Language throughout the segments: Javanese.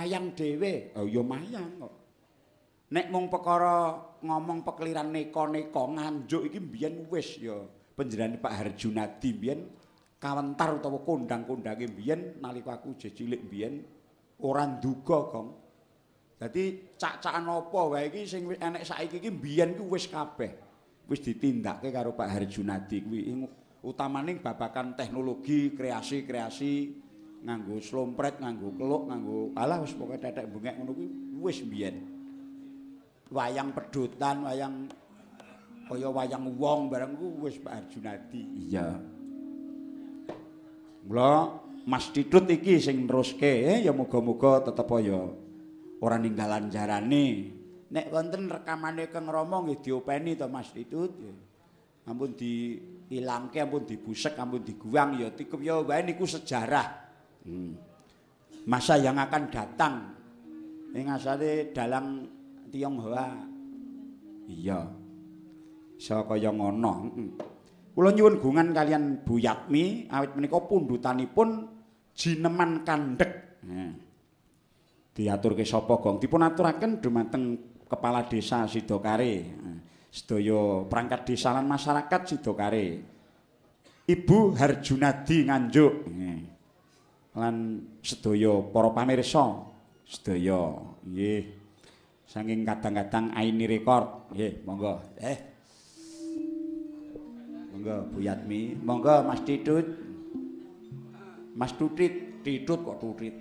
mayang dhewe. Oh ya mayang kok. Nek mung perkara ngomong pekeliran neka-neka Nganjuk iki mbiyen wis ya panjenengane Pak Harjunadi mbiyen kawentar utawa kondang-kondange mbiyen nalika aku cilik mbiyen ora nduga, Gong. Dadi cak-cakan apa wae iki sing enek saiki iki mbiyen ku wis kabeh. Wis ditindakke karo Pak Harjunadi kuwi utamane babagan teknologi, kreasi-kreasi nganggo slompret, nganggo keluk, nganggo alah wis pokoke tetek bengek ngono kuwi wis mbiyen. Wayang pedutan, wayang kaya wayang wong bareng ku wis Pak Harjunadi. Iya. Mula Mas Ditut iki sing neruske ya muga-muga tetep ya ora ninggalan jarane. Nek wonten rekamane Kang Rama nggih diopeni to Mas Ditut. Ampun diilangke, ampun dibusek, ampun diguang ya tikup ya wae niku sejarah. Masa yang akan datang. Ing asale dalang Tionghoa. Iya. Iso kaya ngono. Kula nyuwun gungan kalian Bu Yatmi awit menika pundutanipun jineman kandhek. Diaturke sapa, Gong? Dipun aturaken dumateng Kepala Desa Sidokare. Sedaya perangkat desa lan masyarakat Sidokare. Ibu Harjunadi Nganjuk. Lan sedaya para pamirsa sedaya nggih. Saking kadang-kadang Aini Record. Nggih, monggo. Monggo Bu Yatmi, monggo Mas Ditut. Mas Tutit, Ditut kok Tutit.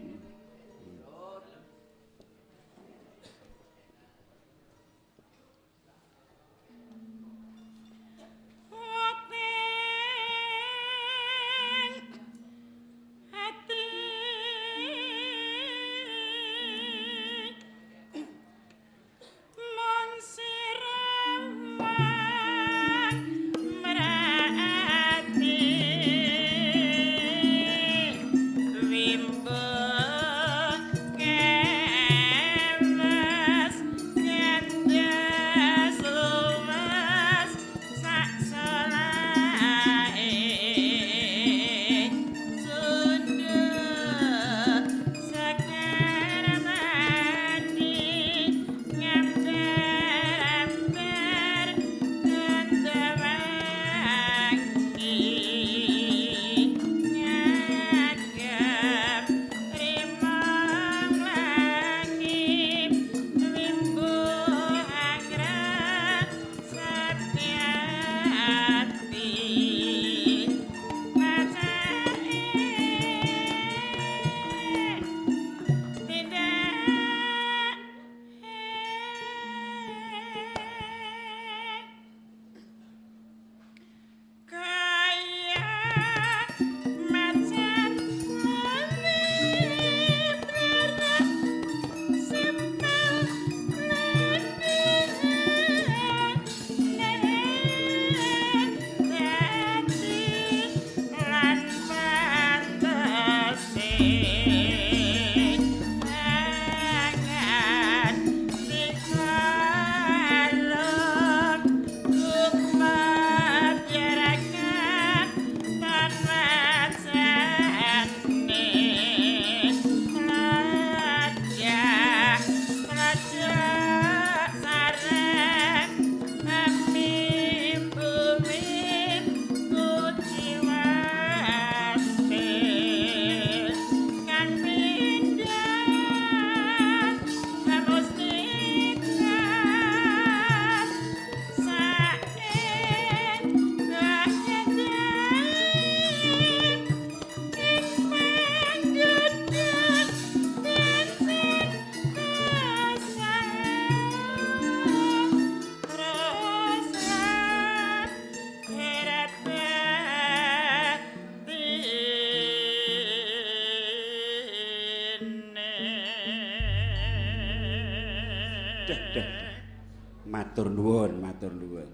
Matur nuwun, matur nuwun.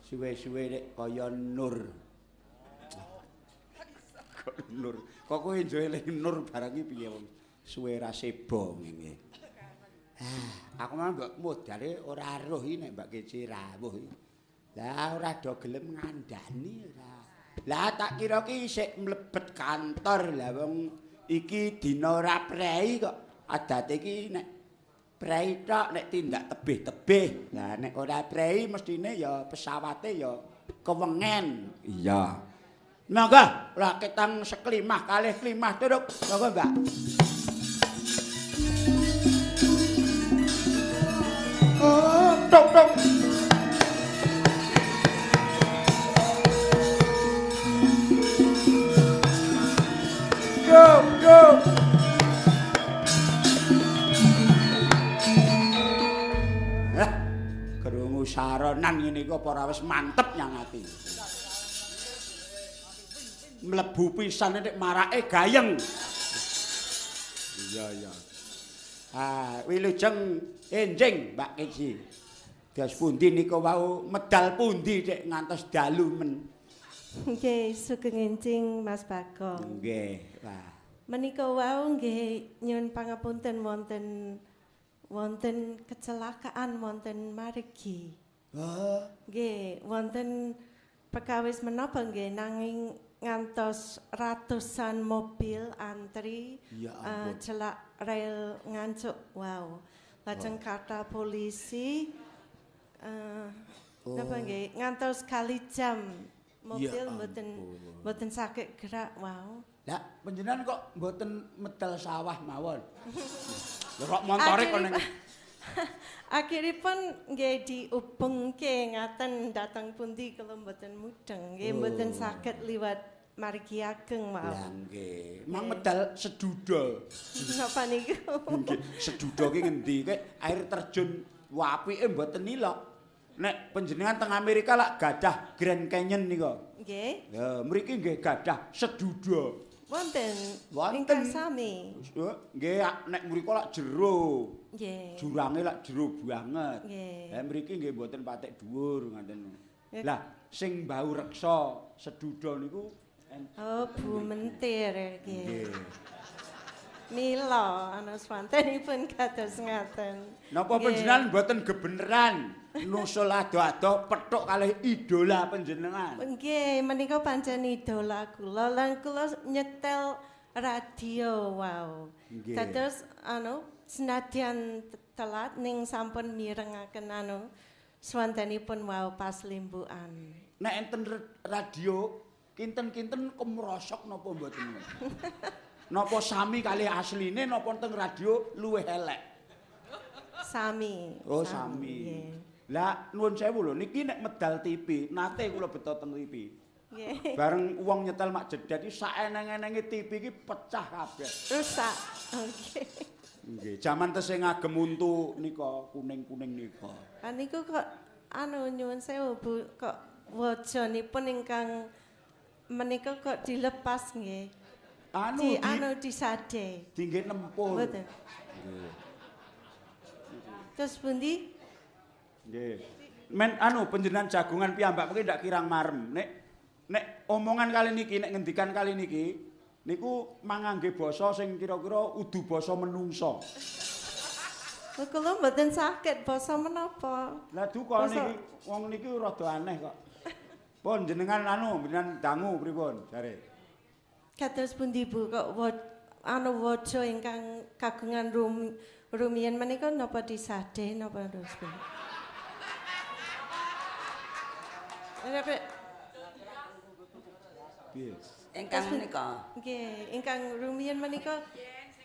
Suwe-suwe nek kaya Nur. Kok Nur. Kok kowe njoe eling Nur barang iki piye wong? Suwe ra seba ngene. Aku mah mbok modale ora aruh iki nek Mbak Kece rawuh iki. Lah ora do gelem ngandani ora. Lah tak kira ki isih mlebet kantor lah wong iki dina ora prei kok. Adate iki nek prei tok nek tindak tebih-tebih. Lah nek ora prei mestine ya pesawate ya kewengen. Iya. Monggo, lah ketang seklimah kalih klimah turuk. Monggo, Mbak. Oh, tok tok. Go, go. Krungu saronan ngene iki apa ora wis mantep nyang ati. Mlebu pisan nek marake gayeng. Iya. Wilujeng enjing Mbak Keci. Dos pundi nika wau medal pundi Dik ngantos dalu men. Nggih, sugeng enjing Mas Bagong. Nggih. Wah. Menika wau nggih nyuwun pangapunten wonten kecelakaan wonten margi. Oh, Nggih, wonten perkawis menapa nggih nanging ngantos ratusan mobil antri ya ampun. celak rel ngancuk. Wow. Lajeng kata polisi napa nggih ngantos kali jam mobil Ya mboten saged gerak. Wow. Lah panjenengan kok mboten medal sawah mawon. Lha kok montore kok ning akhiripun nggih diubengke ngaten datang pundi kula mboten mudeng nggih mboten saged liwat margi ageng Lah mawon. nggih. Mang medal seduda. Napa niku? Nggih, seduda ki ngendi? Kek air terjun apike mboten nilok. Nek panjenengan teng Amerika lak gadah Grand Canyon nika. Nggih. Ya, mriki nggih gadah seduda. Wonten Wonten. ingkang sami. Nggih, nek mriku lak jero. Nggih. Jurange lak jero banget. Nggih. Lah mriki nggih mboten patek dhuwur ngaten. Ya. Lah sing bau reksa seduda niku Oh, Bu Mentir nggih. nggih. Mila ana swantenipun kados ngaten. Napa panjenengan mboten gebeneran nusul ado-ado pethuk kalih idola panjenengan? Nggih, menika pancen idola kula lan kula nyetel radio wow. Nggih. Dados senadyan telat ning sampun mirengaken swantenipun wow pas limbukan. Nek enten radio kinten-kinten kemrosok napa mboten? Napa sami kalih asline napa teng radio luwih elek? Sami. Oh, sami. Nggih. Lah nuwun sewu lho niki nek medal TV, nate kula beto teng TV. Nggih. Bareng wong nyetel mak jedet iki saeneng-enenge TV iki pecah kabeh. Rusak. Oke. Nggih, jaman tesih ngagem untu nika kuning-kuning nika. Niku kok nyuwun sewu Bu, kok wajanipun ingkang menika kok dilepas nggih. Disade. Dingge nempur. Mboten. Nggih. Terus pundi? Nggih. Men panjenengan jagungan piyambak mungkin ndak kirang marem. Nek omongan kali niki, nek ngendikan kali niki niku mangangge basa sing kira-kira udu basa menungso. Kula mboten saged basa menapa. Lah duka niki wong niki rada aneh kok. Pun jenengan jenengan dangu pripun jare? Kados pundi Bu kok waja ingkang kagungan rumiyin menika napa disade napa terus Bu? Piye? Ingkang menika. Nggih, ingkang rumiyin menika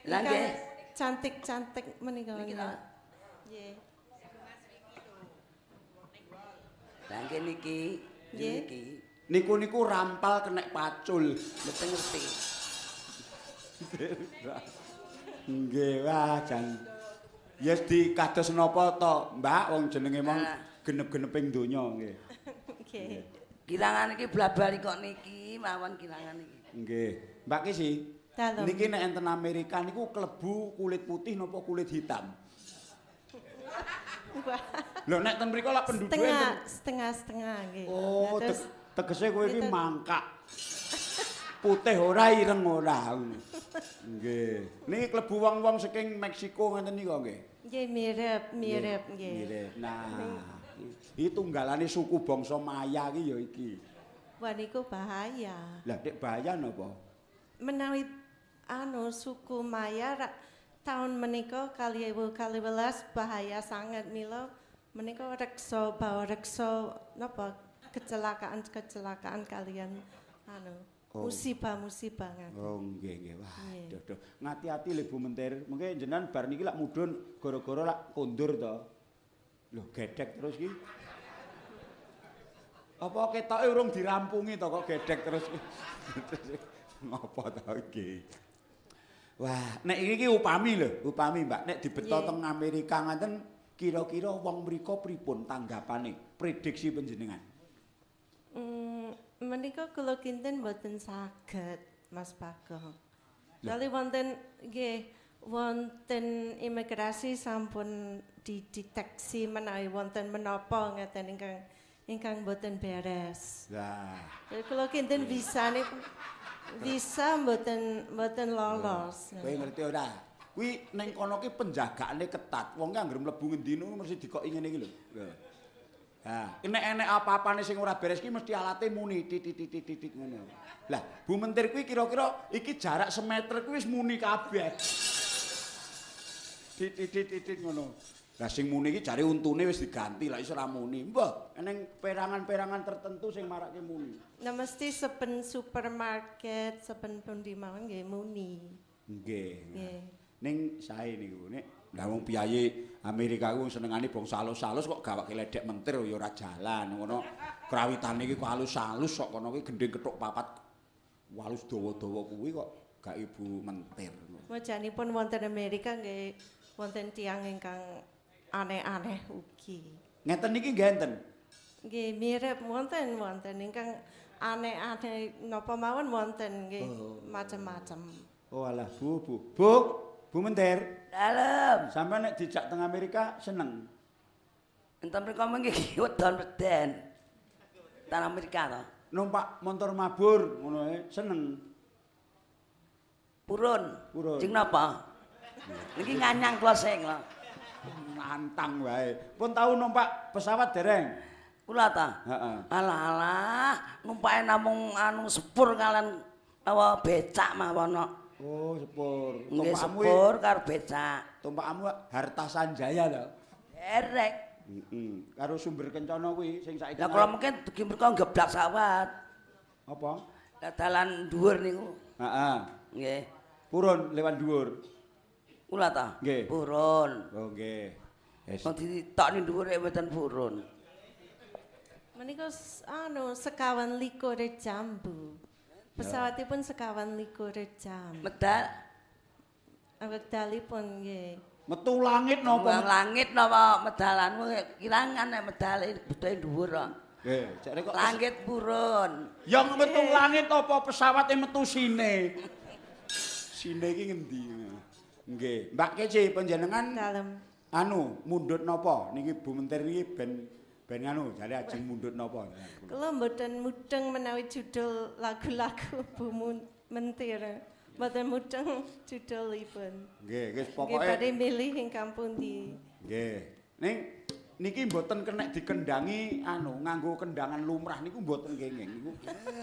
Lah nggih. cantik-cantik menika. Niki ta. Nggih. Lah nggih niki. Nggih. Niki. Niku rampal kenek pacul. Mboten ngerti. Nggih, wah jan. Yes di kados napa to, Mbak, wong jenenge mong genep-geneping donya nggih. Nggih. Kilangan iki blabali kok niki mawon kilangan iki. Nggih. Mbak Kisi. Dalem. Niki nek enten Amerika niku klebu kulit putih napa kulit hitam? Lho nek ten mriku lak penduduk enten. Setengah nggih. Oh, Nah, terus tegese kowe iki mangkak. Putih ora ireng ora. Nggih. Niki klebu wong-wong saking Meksiko ngenten nika nggih. nggih mirip nggih. Mirip. Nah, iki tunggalane suku bangsa Maya iki ya iki. Wah niku bahaya. Lah nek bahaya napa? Menawi suku Maya tahun menika 2012 bahaya sangat mila menika bawa reksa napa kecelakaan kalian musibah ngaten. Oh nggih. Wah, aduh. Ngati-ati lho Bu Mentir. Mengke jenengan bar niki lak mudhun gara-gara lak kondur to. Lho gedhek terus iki. Apa ketoke urung dirampungi to kok gedhek terus. Ngopo to iki? Wah, nek iki upami Mbak, nek dibeto teng Amerika ngaten kira-kira wong mriko pripun tanggapane? Prediksi panjenengan? Menika kula kinten mboten saged Mas Bagong. Soale wonten imigrasi sampun dideteksi menawi wonten menapa ngeten ingkang mboten beres. Lah, kula kinten visa mboten lolos. Kowe ngerti ora? Kuwi ning kono ki penjagaane ketat. Wong ki anggere mlebu ngendi mesti dikoki ngene iki lho. Ha, enek apa-apane sing ora beres ki mesti alate muni titit ngono. Lah, Bu Mentir kuwi kira-kira iki jarak semeter kuwi wis muni kabeh. Titit ngono. Lah sing muni iki jare untune wis diganti, lah iso ora muni. Mbah, eneng perangan-perangan tertentu sing marake muni. Nah mesti sepen supermarket, sepen pundi mawon nggih muni. Nggih. Ning sae niku nek lah wong piyayi Amerika ku senengane bangsa alus-alus kok gawake ledek mentir ya ora jalan ngono. Krawitane iki kok alus-alus kok kono kuwi gendhing kethuk papat walus dawa-dawa kuwi kok gak Ibu Mentir. Wajanipun wonten Amerika nggih wonten tiyang ingkang aneh-aneh ugi. Ngeten niki nggih enten. Nggih mirip wonten ingkang aneh-aneh napa mawon wonten nggih macam-macam. Oh alah Bu Mentir. Dalem. Sampai nek dijak teng Amerika seneng. Enten mriko mengki wedon weden. Tan Amerika to. Numpak motor mabur ngono seneng. Purun. Jeng napa? Niki nganyang kula sing lho. Nantang wae. Pun tau numpak pesawat dereng? Kula ta? Heeh. Alah, numpake namung sepur kalian becak mawon. Oh, sepur. Nggih sepur karo becak. Tumpakmu Harta Sanjaya lho. Derek. Karo Sumber Kencana kuwi sing saiki. Lah kula mungkin dugi mriko geblak sawat. Apa? Lah dalan dhuwur niku. Heeh. Nggih. Purun lewat dhuwur. Kula ta? Nggih. Purun. Oh, nggih. Yes. Kok ditokni dhuwure mboten purun. Menika sekawan likur jam Bu. Pesawatipun sekawan likur jam. Medal. Wekdalipun nggih. Metu langit napa? Langit napa medalanmu kirangan nek medale budhe dhuwur kok. Nggih, jare kok langit purun. Yang metu langit apa pesawate metu sine? Sine iki ngendi? Nggih, Mbak Kece panjenengan Dalem. Mundhut napa? Niki Bu Mentir niki ben jare ajeng mundhut napa? Kula mboten mudeng menawi judul lagu-lagu Bu Mentir. Mboten mudeng judulipun. Nggih, wis pokoke. Nggih badhe milih ingkang pundi. Nggih. Ning niki mboten kenek dikendangi nganggo kendangan lumrah niku mboten kenging niku.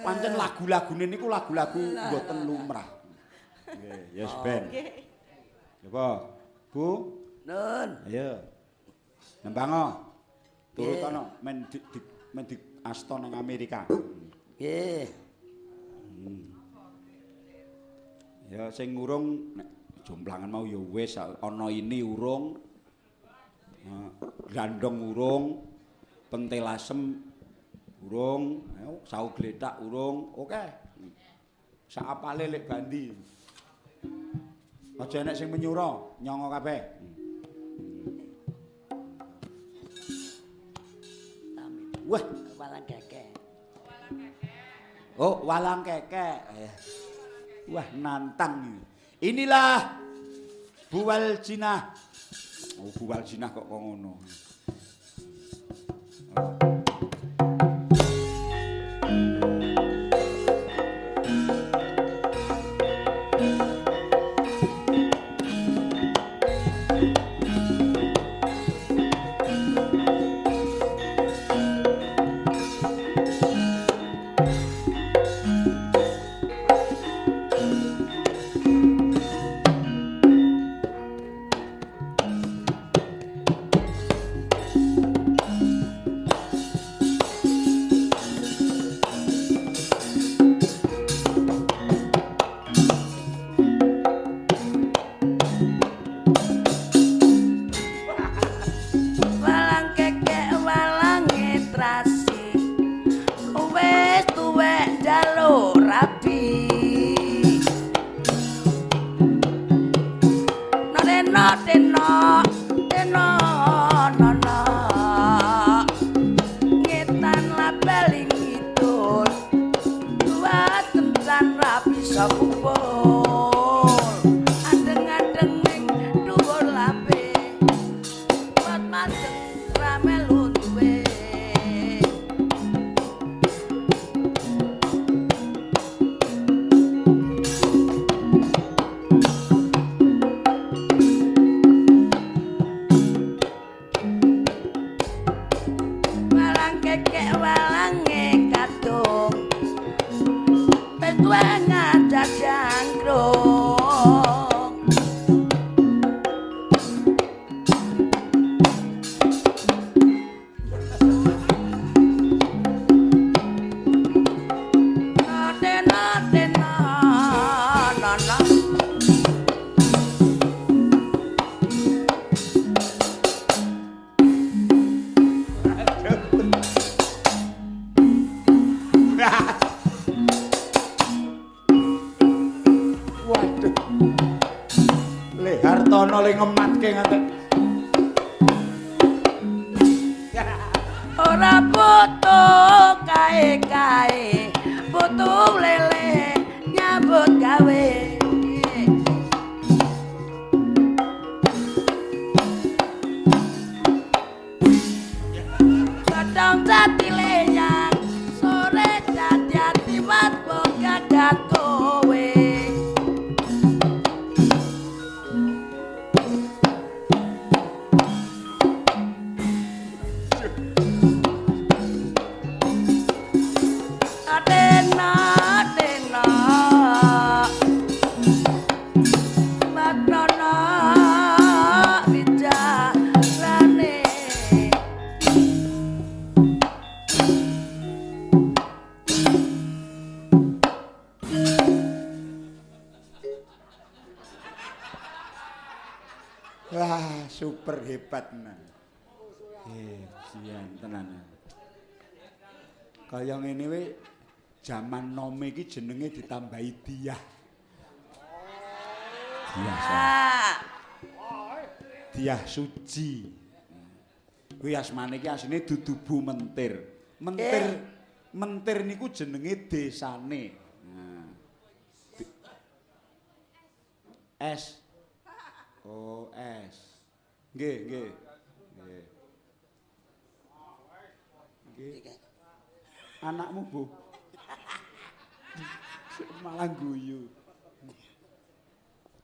Pancen lagu-lagune niku lagu-lagu mboten lumrah. Nggih, yes Ben. Nggih. Napa? Bu? Nun. Ayo. Nembango. Turut ana men di asta nang Amerika. Nggih. Ya sing urung nek jomplangan mau ya wis ana ini urung. Gandong urung, pentelasem urung, sau gletak urung. Oke. Sak apale lek bandi. Aja nek sing menyura, nyanga kabeh. Wah, Walang keke. Oh, walang keke. Wah, nantang. Inilah Buwal Jinah. Oh, Buwal Jinah kok ngono. ngekek walange kadung petuwe ngajak jangkrung Hartono le ngematke ngaten. Ora butuh kae-kae, butuh lele nyambut gawe. Kadang jati lenyang, sore jati wat gagat kowe. Wah, super hebat tenan. Jian tenan. Kaya ngene we jaman nome iki jenenge ditambahi Diah. Diah Suci. Kuwi asmane iki asline dudu Bu Mentir. Mentir niku jenenge desane. S. Oh, S. Nggih, nggih. Nggih. Anakmu, Bu. Malah guyu.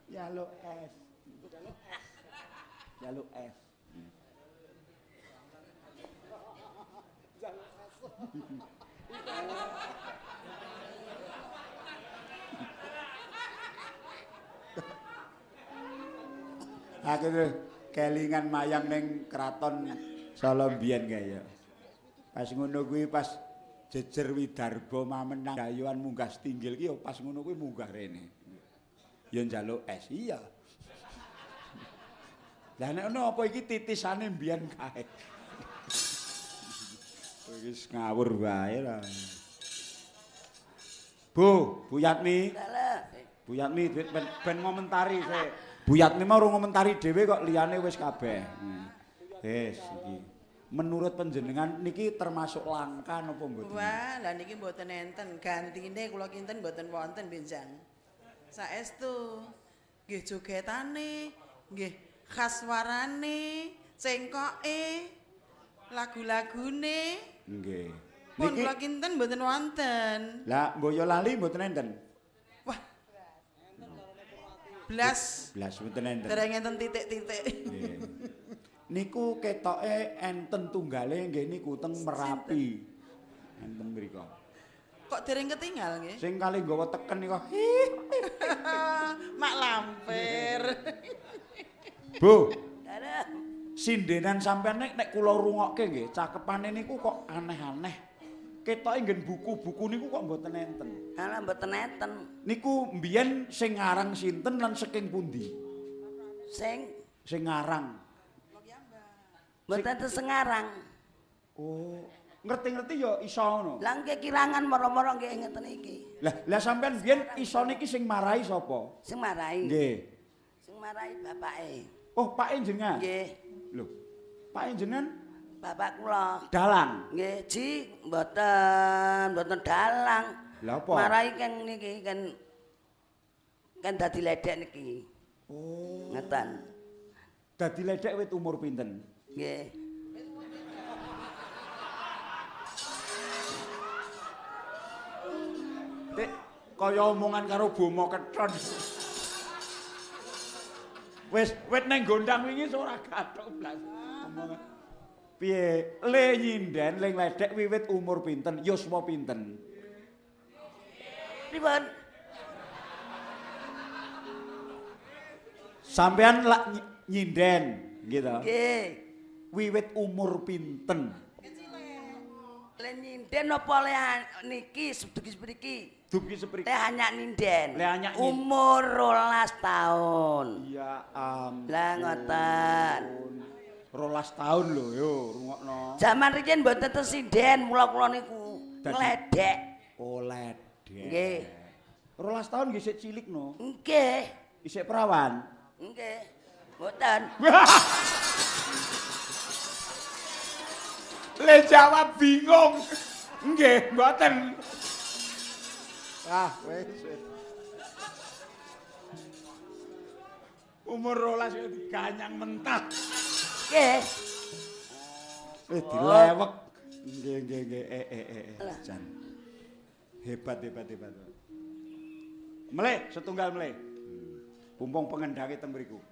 Ya lo S. Ya lo S. Akhirnya kelingan mayang ning kraton Solo mbiyen kaya. Pas ngono kuwi pas jejer Widarba mamenang dayuan munggah Stinggil ki pas ngono kuwi munggah rene. Ya njaluk es. Iya. Lah nek ono apa iki titisane mbiyen kae. Wis ngawur wae lah. Bu Yatmi. Bu Yatmi ben ngomentari sik. Bu Yatmi mau ngomentari dhewe kok liyane wis kabeh. Wis iki. Menurut panjenengan niki termasuk langka napa mboten? Wah, lah niki mboten enten, gantine kula kinten mboten wonten benjang. Saestu nggih jogetane, nggih khas warane, cengkoke, lagu-lagune. Nggih. Pun kula kinten mboten wonten. Lah Boyolali mboten enten. Wah. Blas mboten enten. dereng enten titik-titik. Nggih. Niku ketoke enten tunggale nggih niku teng Merapi. Enten mriku. Kok dereng ketinggal nggih? Sing kali nggawa teken niku. Mak lampir. Bu. Sindenan sampean nek kula rungokke nggih, cakepane niku kok aneh-aneh. Ketoke nggen buku-buku niku kok mboten enten. Ala mboten enten. Niku mbiyen sing ngarang sinten lan saking pundi? Sing ngarang. Mboten sengarang. Oh, ngerti-ngerti ya iso ngono. Lah nggih kirangan moro-moro nggih ngeten iki. Lah sampean biyen iso niki sing marahi sapa? Sing marahi. Nggih. Sing marahi bapake. Oh, Pak jenengan. Nggih. Lho. Pak jenengan Bapak kula. dalang. Nggih, Ji, mboten dalang. Lah apa? Marahi kan niki kan dadi ledek niki. Oh. Ngeten. Dadi ledek wit umur pinten? Nggih. Dik, kaya omongan karo Bomo Keton. Wis neng gondang wingi ora gathok blas. Omongan. Piye? Le nyinden, le ngledek wiwit umur pinten? Yuswa pinten? Pripun? Sampean lak nyinden, gitu. Nggih. Wiwit umur pinten? Le nyinden apa le niki sedugi sepriki? Dugi sepriki. Le hanya ninden. Le hanya umur 12 tahun. Ya ampun. Lah ngoten. 12 tahun lho, yo rungokno. Zaman riyen mboten tesinden, mula-mula niku ngledek. Oh, ledek. Nggih. 12 tahun nggih isih cilik no. Nggih. Isih perawan. Nggih. Mboten. Le jawab bingung. Nggih, mboten. Ah, wis. Umur 12 ya diganyang mentah. Nggih. Dilewek. Nggih. Jan. Hebat. Melih, setunggal melih. Pumpung pengendange teng mriku.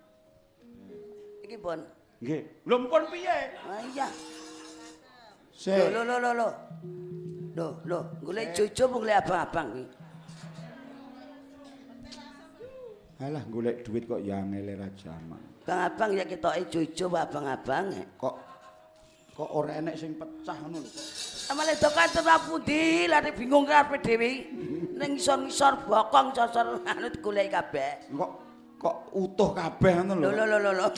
Iki pun. Nggih. Lho mpun piye? Ah iya. Sik. Lho, golek jojo apa golek abang-abang kuwi? Alah golek duit kok ya angel ra jaman. Abang-abang ya ketoke jojo abang-abang. Kok ora enek sing pecah ngono lho. Amale dokan terus pundi, lare bingung karepe dhewe. Ning ngisor-ngisor bokong sosor anu digoleki kabeh. Kok utuh kabeh ngono lho. Lho.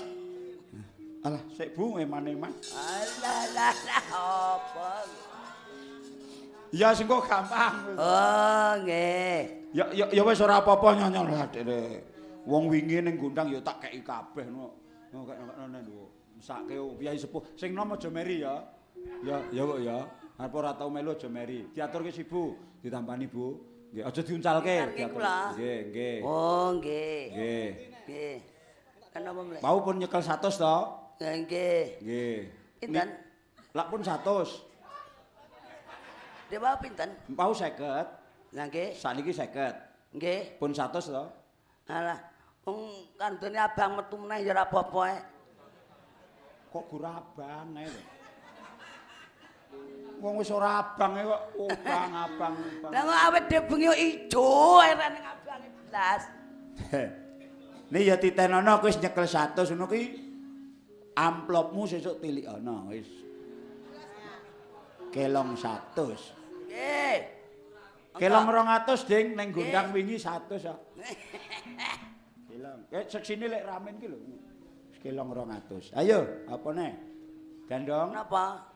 Alah, sik Bu, eman-eman. Alah, apa? Ya sing kok gampang. Oh, nggih. Ya wis ora apa-apa nyonyol adekne. Wong wingi ning Gondang ya tak kei kabeh no. Kene lho. Mesake Kyai sepuh. Sing nom aja meri ya. Ya kok ya. Arep ora tau melu aja meri. Diaturke si Bu, ditampani Bu. Nggih, aja diuncalke. Nggih. Oh, nggih. Nggih. Kan apa mleh? Mau pun nyekel 100 to? Nggih. Nggih. Pinten? Lak pun 100. Dewa pinten? Mau 50. Lah nggih. Sakniki 50. Nggih. Pun 100 to? Alah, wong kandhane abang metu meneh ya ora apa-apa ae. Kok guraban ae lho. Wong wis ora abange kok abang. Lah kok awet dhewe bengi ijo ae ning abange blas. Nih ya titenono aku wis nyekel 100 ngono kuwi amplopmu sesuk tilikono wis. Kelong 100. Nggih. Kelong 200 ding ning Gondang wingi 100 ya. Kelong. Seksine lek ramen ki lho. Kelong 200. Ayo, apa neh? Gandong. Napa?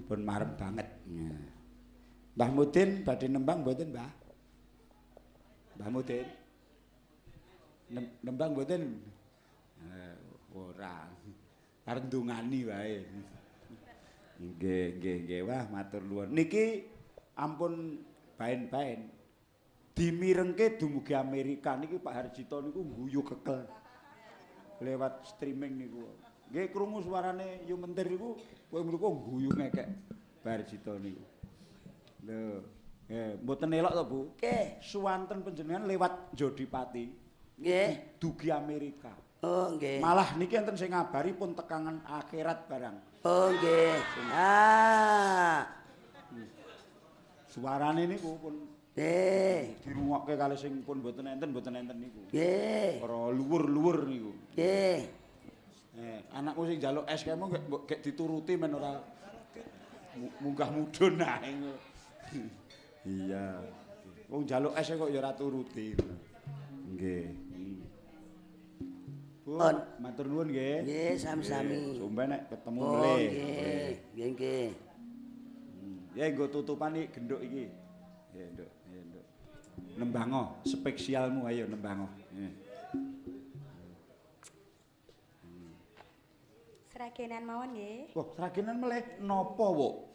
Pun marem banget. Mbah Mudin badhe nembang mboten, Mbah? Mbah Mudin. Nembang mboten? Ora. Arep ndungani wae. Nggih. Wah, matur nuwun. Niki ampun baen-baen. Dimirengke dumugi Amerika niki Pak Harjito niku guyu kekel. Lewat streaming niku. Nggih krungu suarane Yu Mentir niku kowe mriku guyu ngekek Pak Harjito niku. Lho, mboten elok to, Bu? Nggih. Suwanten panjenengan lewat Jodipati. Nggih. Dugi Amerika. Oh, nggih. Malah niki enten sing ngabari pun tekangan akhirat barang. Oh, nggih. Ah. Suarane niku pun dirungokke kalih sing pun mboten enten niku. Nggih. Para luwur-luwur niku. Nggih. Anakku sing njaluk es kemo gek dituruti men ora munggah mudhun ae. Iya. Wong njaluk es kok ya ora turuti. Nggih. Pun matur nuwun nggih. Nggih, sami-sami. Sumben nek ketemu Oh, melih. nggih. Ya nggo tutupan iki genduk iki. Ya, Nduk. Nembango, spesialmu ayo nembango. Seragenan mawon nggih. Wah, seragenan melih napa, Wuk?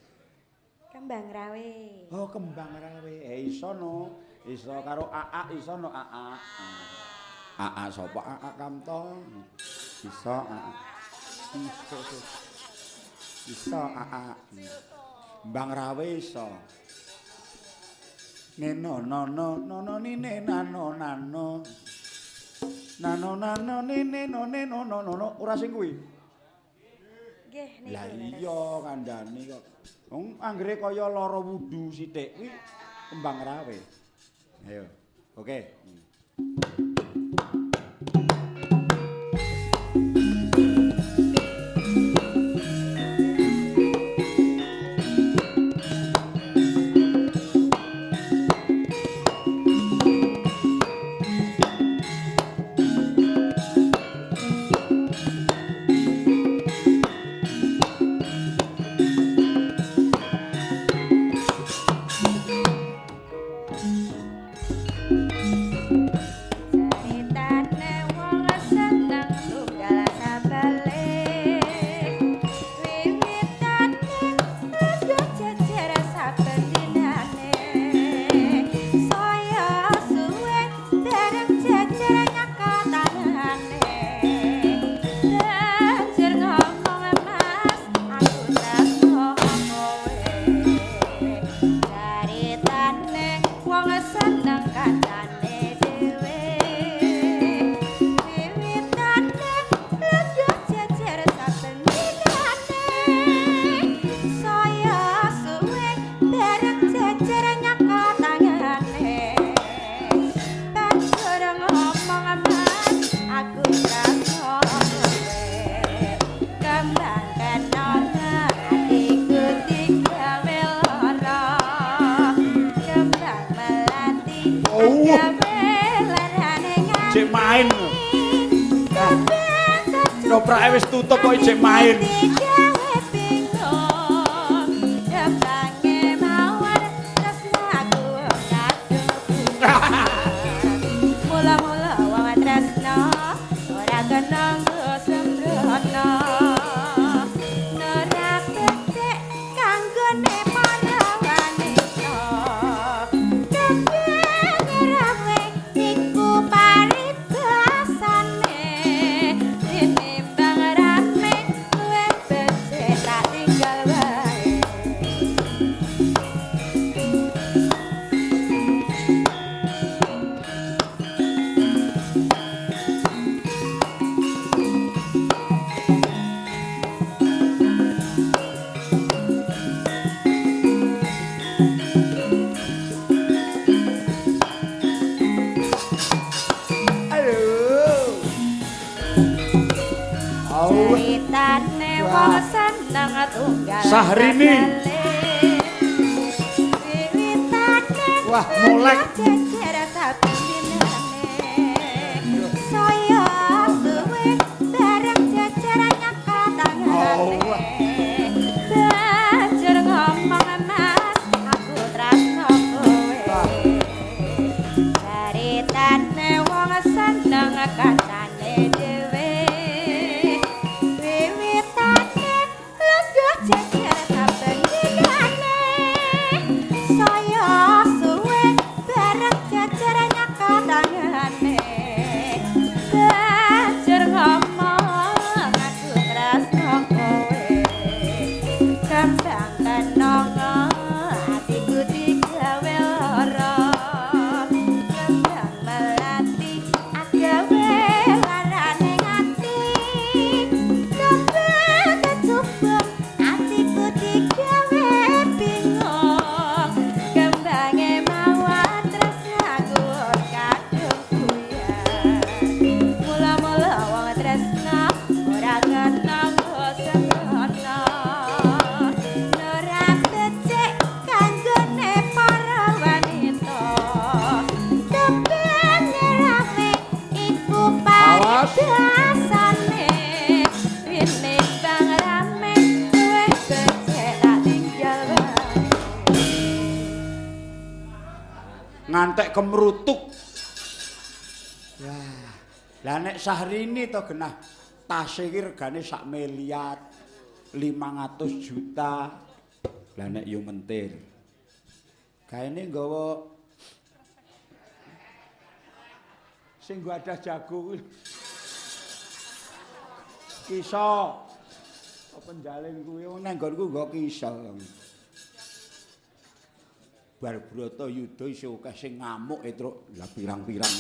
Kembang rawe. Oh, kembang rawe. Iso no. Iso karo AA, iso no AA. AA sapa? AA Kamto. Iso AA. Iso AA. Kembang rawe iso. Neno no nine nano nano. Nano nine no ora sing kuwi. Nggih niku. Lah iya kandhane kok. Wong anggere kaya lara wudu sithik kuwi kembang rawe. Ayo. Oke. Cek main. Noprake wis tutup kok cek main. Mula-mula wong tresno ora kena sembrono. Ora ketek kanggone panawanita. Kenyerawe iku paribasane. Tinimbang rame luwe becik tak tinggal wae. Ceritane wong seneng tunggal Sahrini. Wah, molek. Saya suwe bareng jajaran nyakatangane. Banjur ngantek kemrutuk. Wah. Lah nek Syahrini to genah tase iki regane sak miliar 500 juta. Lah nek yo mentir. Gaene nggawa sing nggo adah jago kuwi. Kisah. Penjalin kuwi wong nang nggonku nggo kisah. Bar Bratayuda isih akeh sing ngamuk Truk. Lah pirang-pirang